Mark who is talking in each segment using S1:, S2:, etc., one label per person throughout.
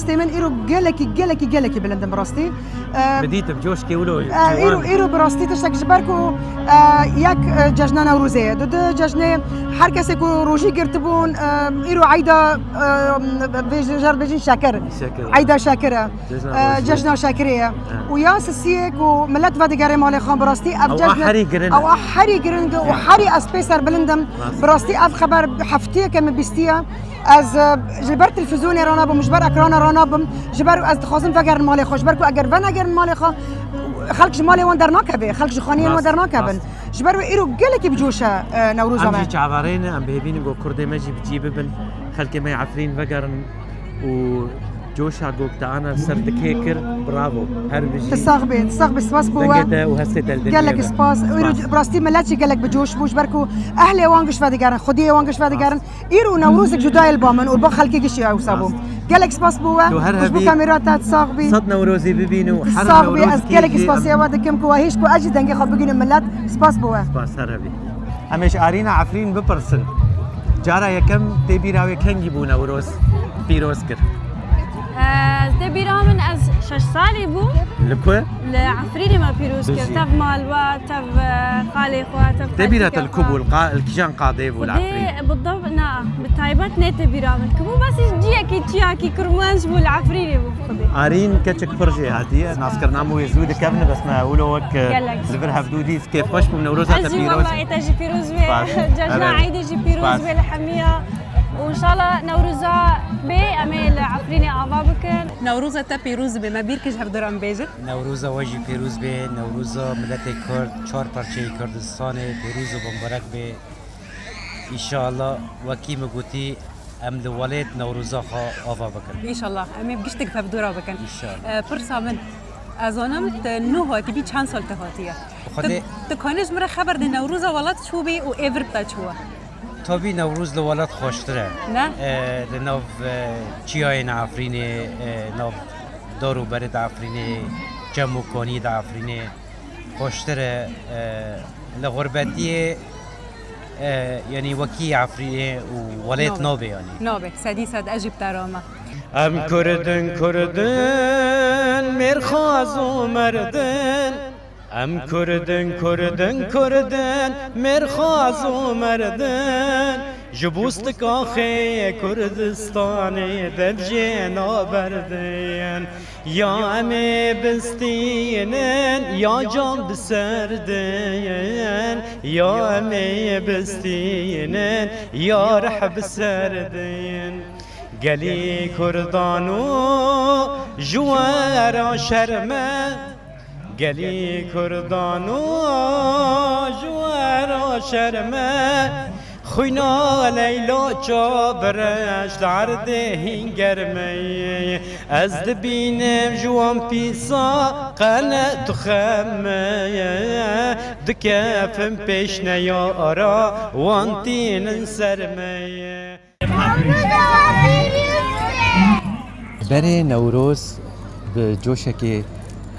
S1: براستي من إيرو بلندن براستي
S2: بديت بجوش كيولو
S1: إيرو براستي تشتك جبركو ياك ججنا نوروزية دود ججنا هر کسی کو روشی گرتبون إيرو عيدا بيجين شاكر عيدا شاكرة ججنا شاكرية ويا سسيه کو ملت ودیگری مال خان براستي أف ججنا أو حري جرنج وحري أسبيسر بلندم براستي أف خبر حفتيه كم بيستيا از جبر تلفزيوني رانا بم جبر اكرانا رانا بم جبر از خازم فگر مال خوش بركو اگر ون اگر مال خو خلق جمالي وندر ناكبه خلق جخاني وندر ناكبن جبر ايرو قالك بجوشه نوروز ما
S2: امجي عبارين ام بهبين جو كردي ماجي بجيب بن خلق ما يعفرين فقرن و جوشا قوقتا انا صرت كيكر برافو هر بيجي
S1: تصاغبي سباس بوا
S2: وهسيت
S1: قال لك سباس براستي ملاتشي قال لك بجوش بوش بركو اهلي وانقش فادي خديه وانقش فادي ايرو نوروزك جداي البامن والبا خلقي قشي او صابو قال لك سباس بوا وش بو كاميرات تصاغبي
S2: صد نوروزي ببينو حرم
S1: تصاغبي از قال لك سباس يا وادكم كو هيش كو اجي دنگي خب بگين ملات سباس بوا
S2: سباس هربي همش ارينا عفرين ببرسن جارا يكم تبيراوي كنجي بو نوروز بيروسكر
S3: دبيرا من از 6 سالي بو
S2: لكو
S3: لعفريني ما بيروز كر تف مالوا تف خالي خوا تف
S2: دبيرة الكبو الكجان قاضيب والعفرين
S3: بالضبط نعم بالتايبات نيت دبيرا من كبو بس جيكي تشياكي كرمانش بو العفريني بو خدي
S2: ارين كتشك فرجي هاتي ناس كرنامو يزود كابن بس ما اقولوا وك زفرها بدودي كيف خوش بنوروزها
S3: تبيروز والله تجي بيروز ججنا عيد يجي بيروز بالحميه وان شاء الله نوروزا بي اميل عفريني ابابكن
S4: نوروزا تا بيروز بما بيركش هفدران بيجر
S5: نوروزا واجي بيروز بي نوروزا ملت كرد چهار پرچه کردستان بيروز بمبارك بي ان شاء الله وكي مگوتي ام لوليت نوروزا خا افا بكن
S4: ان شاء الله امي بگشتك هفدرا بكن
S5: ان شاء الله
S4: پرسا من ازانم نو هاتي بي چند سال تهاتيه تكونش مره خبر ده نوروزا ولات شو بي و ايفر تا شو
S5: طبي نوروز لولد خوشتره
S4: نه
S5: لناف چیای نعفرینه ناف دارو برد عفرینه جمو کنی دا عفرینه خوشتره لغربتیه يعني وكي عفرينه ووليت نوبي يعني
S4: نوبي سديسد اجيب تراما
S2: ام كردن مرخاز ومردن ام كردن مرخاز ومردن جبوستك آخي كردستاني دبجينا بردين يا امي بستينن يا جام بسردين يا امي بستينن يا رحب سردين قلي كردانو جوارا شرمه قلي كردانو جوارا شرمه خوينا ليلى جابرش درده هنگرمه از دبینم جوان پیسا قنه تخمه دکفم پیش نیارا وانتین سرمه
S5: برای نوروز به جوشکی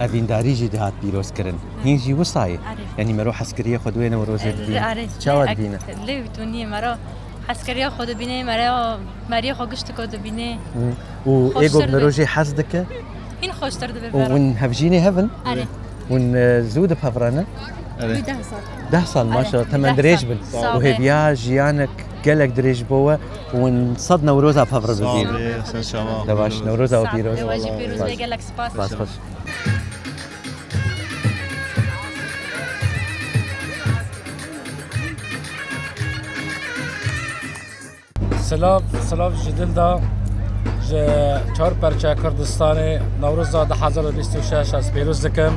S5: اوینداری جدی هات پیروز کردن. هینجی وصای. یعنی مرو حسکریه خودوی نوروز دین. چه بینه؟
S6: لیوتونی مرو حسکریه خود بینه مرو خوشت کد بینه.
S5: و ایگو مروجی حس دکه؟
S6: این خوشتر دبیر.
S5: ون هفجینی هفن؟
S6: آره.
S5: ون زود بفرانه؟
S6: 10 سال.
S5: 10 سال ما شاء الله. تمن دريج بن. وهبيا جيانك قالك دريج بوا ونصد نوروزها بفرر بزين.
S7: ان شاء الله.
S5: دواش نوروزها وبيروز.
S6: واجي بيروز قالك سباس.
S5: خوش.
S8: سلاف جدل دا چهار پرچه کردستان نوروز 2026 از پیروز دکم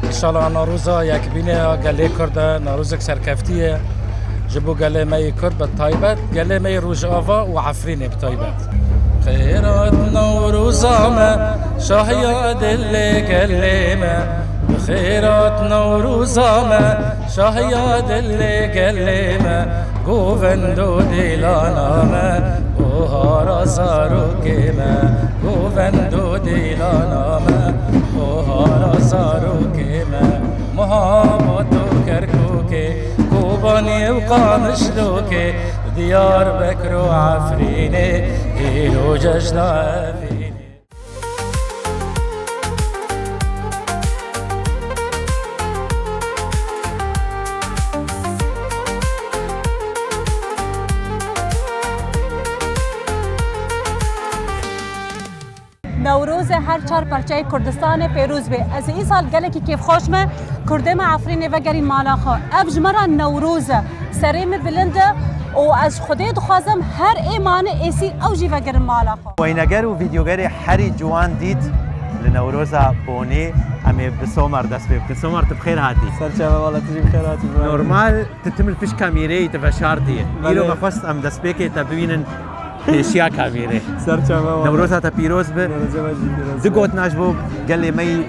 S8: انشالله نوروز یک بینه گله کرده نوروز سرکفتیه جبو گله می کرد به تایبت گله می روز آوا و عفرینه به تایبت خیرات نوروز ما شاهیا دل گله خیرات نوروز ما شاهیا دل گله گووندو دیلانامه بوهارا زاروکیمه گووندو دیلانامه بوهارا زاروکیمه محاباتو کرکوکی کوبانی و قامشلوکی دیار بکر و عفرینه ایلو جشن عفرینه
S4: چهار پرچه کردستان پیروز به از این سال گله کی کیف خوش ما کردم عفرین و گری مالاخا اف جمره نوروز سریم بلنده و از خودی دخوازم هر ایمان ایسی او جی و گرم مالاخا
S7: وینگر و ویدیوگری هری جوان دید لنوروزا بونی امی بسومر دست بکن سومر بخیر هاتی
S9: سرچه والله تجي بخير هاتي
S7: نورمال تتمل فيش كاميري تفشارتي يرو بخص ام دست بكي تبينن اشياء كاميري
S9: سرچه والله
S7: نوروزا تا پیروز به دقوت ناجبو قال لي مي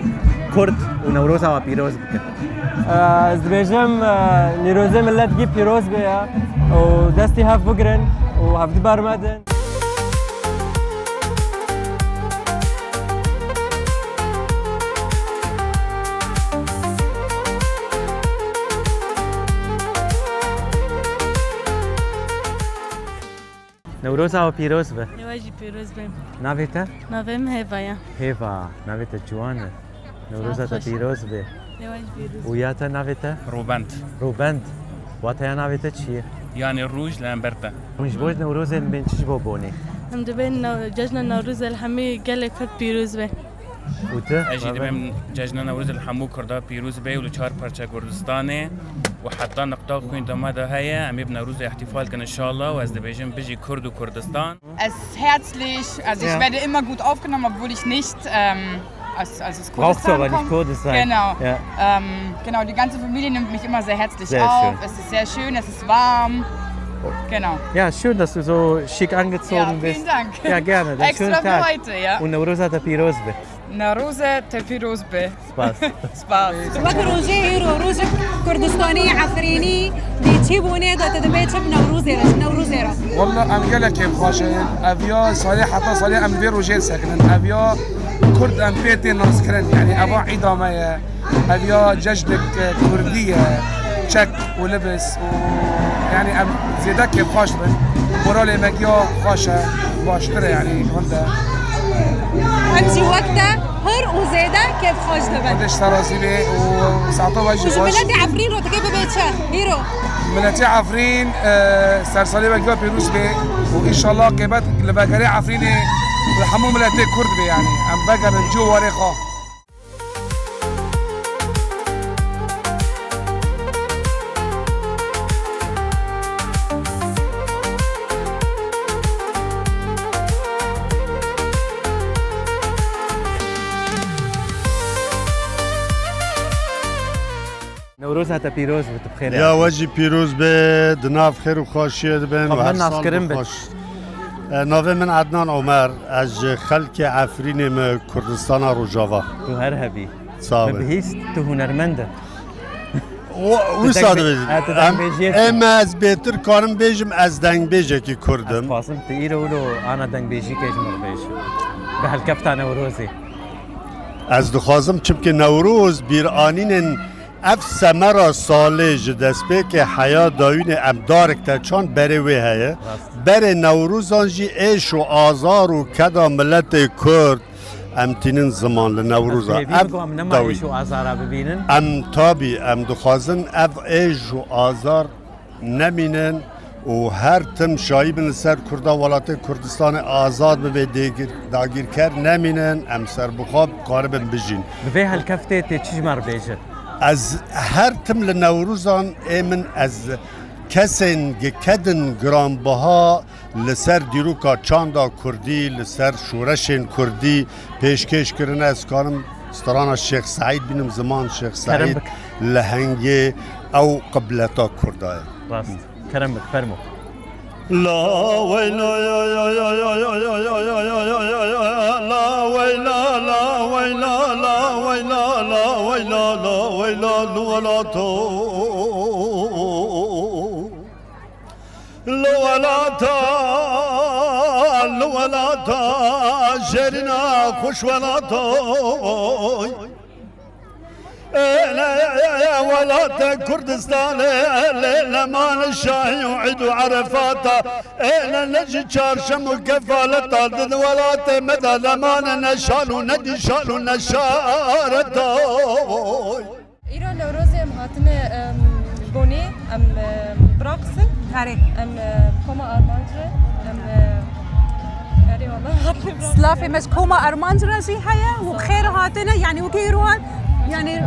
S7: كرد ونوروزا و پیروز بکن
S9: از دبیجم نیروزه ملت گی پیروز بیا و دستی هف بگرن و هف برمدن
S7: نوروزا و پیروز به
S6: نواجی پیروز بیم
S7: ناویتا
S6: نویم هیوایا
S7: هیوا ناویتا جوانه نوروزا تا پیروز به
S6: نواجی پیروز
S7: وياتا نافيتا روبند واتا نافيتا چیه؟
S10: يعني الروج لامبرتا
S7: مش بوج نوروز من چش بوني
S6: هم دبین جشن نوروز الحمی گله کرد پیروز بیم
S7: وتا
S10: اجي دبن جشن نوروز الحمو كردا بيروز بي ولچار پرچا كردستاني وحتى نقطة كوين دمادا هيا عم يبنى نوروز احتفال كان ان شاء الله واز دبيجن بيجي كرد وكردستان
S11: Es herzlich, also ich werde immer gut aufgenommen, obwohl ich nicht aus
S7: Brauchst du aber
S11: Kurdistan
S7: nicht Kurdisch sein.
S11: Genau.
S7: Ja.
S11: Genau, die ganze Familie nimmt mich immer sehr herzlich
S7: Sehr
S11: auf.
S7: schön.
S11: Es ist sehr schön, es ist warm. Genau.
S7: Ja, schön, dass du so schick angezogen
S11: Ja,
S7: bist.
S11: vielen Dank.
S7: Ja, gerne. Dann
S11: Extra
S7: schönen
S11: für
S7: Tag.
S11: heute, ja.
S7: Und Nowroza ta pirozbe.
S11: Naruze Tepiruzbe.
S7: Spaß.
S11: Spaß.
S4: وقت روزه هيرو روزك كردستاني عفريني دي تشيبوني دا تدبيت شب نوروزي را
S12: والله ام گله كيف خوشين افيا صالح حتى صالح ام بيرو جيل ساكنن افيا كرد ام بيتين نسكرن يعني ابو عيدا مايا افيا ججلك كرديه تشك ولبس يعني ام زيدا كيف خوش بن برالي مكيا خوشه باشتره يعني هوندا
S4: امشي وقتها هر وزيدا كيف خوش دبن
S12: خدش سراسي بي وساعتها باجي
S4: وش
S12: خوش
S4: بلدي عفرين روتا كيف بيتشا هيرو
S12: ملتي عفرين سرسالي مكيا بيروس بي وان شاء الله كيبات لباكري عفريني الحمو ملتي كرد بي يعني ام بقر الجو وريخه
S7: نوروزا تا پیروز بخیر.
S13: یا وجی پیروز به دناف خیر و خوشی دبن
S7: خب
S13: و هر
S7: من ناسکرم
S13: سال
S7: بد.
S13: خوش. ناوه من عدنان عمر از خلق عفرین م کردستان روجاوا.
S7: تو هر هبی.
S13: صابر.
S7: بهیست تو هنرمنده.
S13: وی ساده
S7: بیجی.
S13: ام از بهتر کارم بیجم از دنگ بیجه کی کردم.
S7: فاصل تیره ولو آنا دنگ بیجی کیش مربیش. به هالکفتا نوروزی.
S13: از دخوازم چم که نوروز بیرانین اف سمرا ساله جدست به که حیا داوین امدارک تا چون بره وی هیه بره نوروزان جی ایش و آزار و کدا ملت کرد امتینن زمان لنوروزا
S7: ام نما ایش و آزارا ببینن
S13: ام تابی ام دخوازن اف ایش و آزار نمینن و هر تم شایبن سر کردا ولایت کردستان آزاد به داگیر کر نمینن ام سر بخواب قاربن بجین
S7: به هالکفته تی چیز مربیشه
S13: از هر تم لنوروزان ایمن از کسین گکدن گرانبها لسر دیروکا چاندا کردی لسر شورشین کردی پیشکش کرنه از کارم ستران شیخ سعید بینم زمان شیخ سعید لهنگی او قبلتا کردای
S7: راست کرم بک فرمو
S13: لا ويلا يا يا يا يا يا يا يا يا يا يا يا لا ويلا لا ويلا لا ويلا لا ويلا لا ويلا ولا تو ولا تا ولا تا جرنا خوش ولا تو يا ولات كردستان لمان الشاهي وعيد عرفاتا انا نجي شارشم وكفالتا ولات مدى لمان نشالو ندي شالو نشارتا
S14: ایران نوروز ام هاتنه بونی ام براقصن
S4: هاري
S14: ام كوما ارمانجه ام اري والله هاتني براس
S4: سلافي مسكومة أرمانج راسي هيا وبخير هاتنا يعني وكيروان يعني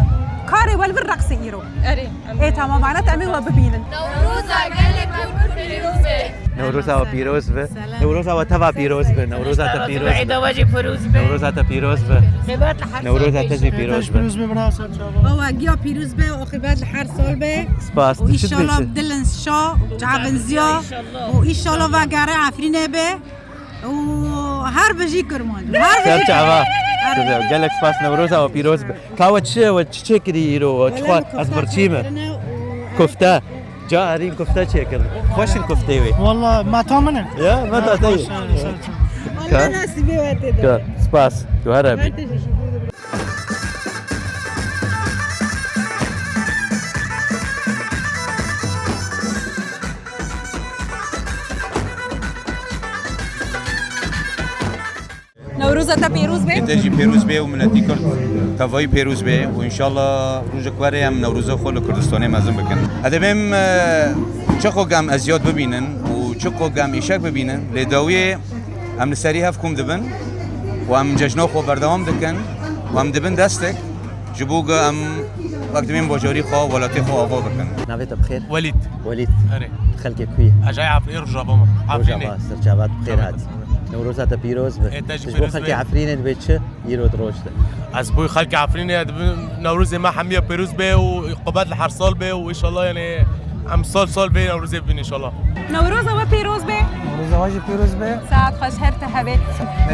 S4: كاري والبالرقص يرو
S14: اري
S4: إيه تمام معناتها أمي وببينن
S15: نوروزا قالك ممكن بيروز به
S7: نوروزا و پیروز به نوروزا و توا پیروز به نوروزا تا پیروز
S6: عيد واجب فيروز به
S7: نوروزا تا پیروز به
S6: خبات الحرس
S7: نوروزا تجي پیروز به
S16: هو جيا بيروز به وخبات الحر صول به
S7: سپاس
S16: وإن شاء الله بدلن شا جعبن زيا وإن شاء الله وقارع عفرينه به وهر بجي كرمان
S7: سر چاوا قال لك سپاس نوروزا و پیروز به کاو چه کری رو چخوا از برچیمه کفته جا ارین کفته چه کرد خوشن کفته وی
S17: والله ما تامنه
S7: يا ما تعطي
S16: والله ناسي وقت ده
S7: سباس جوهربي
S4: نوروزا تا پیروز به
S18: تجي بيروز به ومنتي كرد تفاي بيروز به وان شاء الله روز كواري هم نوروزا خول كردستاني مازن بكن هذا بهم چقو قام ازياد ببينن وچقو قام ايشاك ببينن لداويه هم نسري هفكم دبن وهم جشنا خو بردوام دكن وهم دبن دستك جبوغا هم وقت من بوجوري خو ولاتي خو ابو بكن
S7: نافيت بخير
S19: وليد
S7: وليد
S19: اري
S7: خلك كوي
S19: اجاي عفرين رجع بابا عفريني
S7: سرجابات بخير هات نوروزا تا پیروز به تجبو خلك عفرين بيتش يرو دروشته
S19: از بوي خلق عفريني نوروز ما حميه بيروز به وقبات الحرصال به وان شاء الله يعني عم صال به نوروز بين ان شاء الله
S4: نوروزا و پیروز به
S17: نوروزا واجي بيروز به
S4: ساعت خوش هر تهبه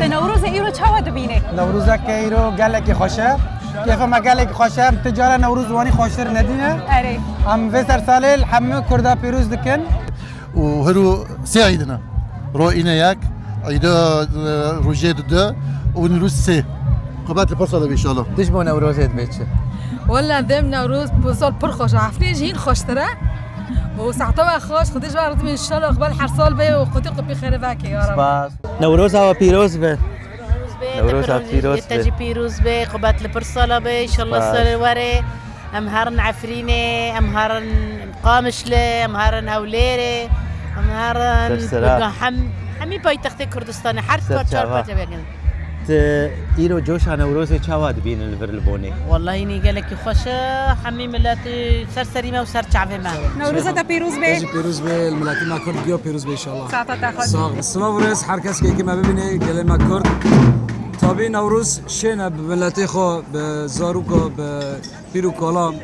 S4: نوروزا ایرو چاوا دبینه
S17: نوروزا كيرو قال لك خوشه كيف ما قال لك خوشه تجاره نوروز واني خوشر ندينه
S4: اري
S17: ام فيسر سالل حمه كردا بيروز دكن
S20: وهرو سي عيدنا روينا ياك عيدا روجيد ده ونروس سي قبات البرصة ان شاء الله
S7: تشبه نوروزات بيتش
S14: والله دم نوروز بوصل برخوش عفرين جين خوش ترى وساعتها خوش خديش وارد من ان شاء الله قبل حرصال به وخدي قبي خير باكي يا رب
S7: سباس نوروزا و پیروز به نوروزا پیروز
S6: تجي بيروز به قبات البرصلة به ان شاء الله صار وري امهرن عفريني امهرن قامشله امهرن هوليري امهرن حمي بايتخت كردستان حرس بارچار بجبن
S7: ايرو جوشا نوروز چاواد بين الفرلبوني
S6: والله اني قال لك خوش حمي ملاتي سرسري ما وسر شعبي ما
S4: نوروزا تا پیروز به
S17: تجي بيروز به الملاتي ما كرد جيو بيروز به ان شاء الله
S4: ساعت تاخذ
S17: صاغ سلافرس هر کس که ما ببینه گله ما کرد تابع نوروز شنه بملاتي خو بزاروكا ببيرو كلام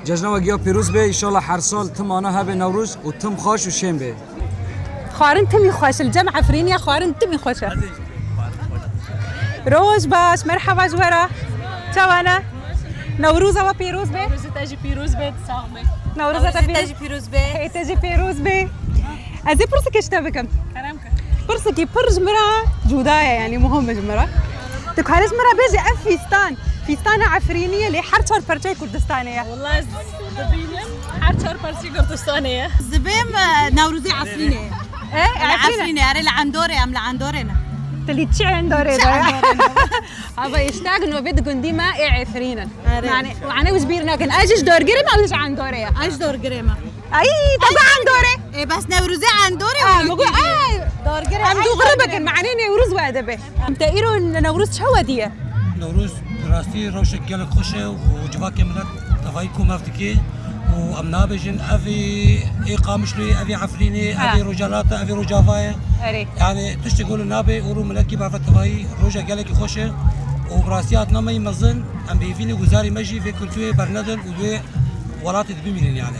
S17: جشن و گيو بيروز به ان شاء الله هر سال تمانه هب نوروز و تم خوش و شن به
S4: خارن تمي خوش الجمع عفرين يا خارن تمي خوشه روز باش مرحبا جوارا توانا نوروزا و پیروز به
S3: نوروزا تجي بيروز به تصاغبي
S4: نوروزا تجي
S3: بيروز به
S4: تجي پیروز به ازي برسك اشتبكم
S3: كرامك
S4: برسكي برج مرا جودايا يعني مهم جمرا تكارج مرا بيجي فيستان عفرينيه اللي حرشر برجاي كردستانيه
S3: والله زبينه حرشر برجاي كردستانيه
S16: زبيم نوروزي عفرينه
S4: ايه
S16: عفرينه اري لعندوري ام لعندورنا
S4: اللي تشعن دوري هذا يشتاق انه بدكم ديما عفرينا يعني وعنا وجبيرنا كان اجش دور قريمه ولا عن دوريا
S16: ايش دور قريمه
S4: اي طبعا عن دوري
S16: ايه بس نوروزي عن دوري
S4: بقول دور قريمه عم تغربك معنين نوروز وادبه انت ايرو نوروز شو وديه
S17: نوروز راستي روشك قال خوشه وجواك ملت تفايكو مفتكي وامنا بجن افي قامشلي افي عفريني افي رجالاتا افي رجافايا يعني تشتغل نابي ورو ملكي بعرف تفاي روجا قالك خوشه وبراسيات نمي مزن ام بيفيني وزاري مجي في كلتوي برندن ودوي ولات بميلين يعني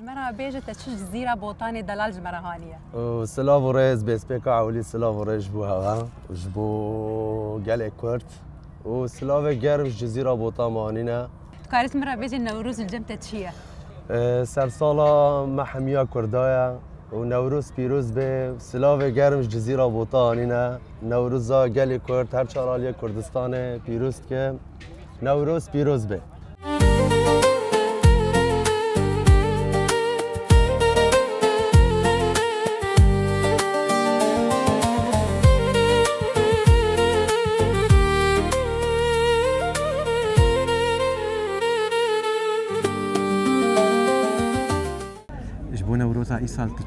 S4: جمرة بيجت تشج جزيرة بوطاني دلال جمرة هانية
S21: وسلاف وريز بيسبيكا عولي سلاف وريز جبوها وجبو قلع كورت وسلاف جرم جزيرة بوطان مانينا
S4: كارت مرة بيجي النوروز الجمتة تشيا
S21: سرسالة محمية كردايا ونوروز بيروز به سلاف جرم جزيرة بوطانينا نوروزا قلع كورت هر شارالية كردستان بيروز که نوروز بيروز به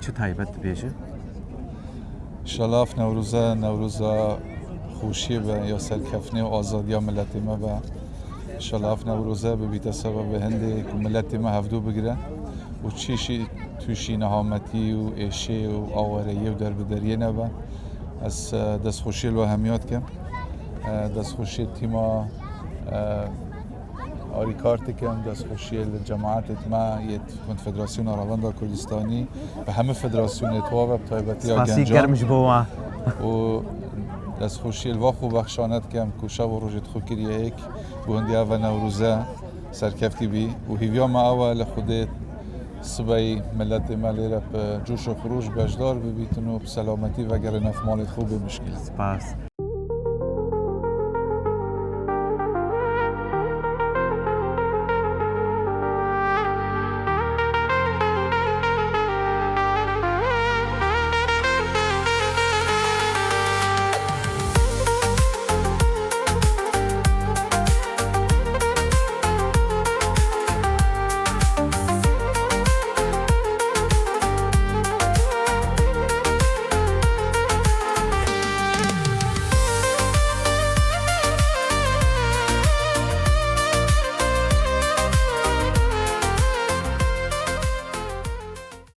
S2: چه تایبەت دەبێژە؟
S1: انشالله في نوروزا خوشی به یا سرکفنی و آزادی ملت ما به انشالله في نوروزا ببیت سبب هنده که ملت ما هفدو بگیره و چیشی توشی نهامتی و ایشه و آوارهی و دربدریه نبه از دست خوشی الوهمیات کم دست خوشی تیما آری کارت کم دست خوشی الجماعت ما یه کنفدراسیون آرالاندا کردستانی و همه فدراسیون توابه بطایبتی ها
S2: سپاسی گرمش بوا
S1: و دست خوشی الواخو بخشانت کم که شب و روژت خو کریه ایک و هندی اول نوروزه سرکفتی بی و هیویا ما اول خودت صبحی ملت ما لیره جوش و خروج بجدار ببیتن و بسلامتی و گر نفمالت خوب مشکل
S2: سپاس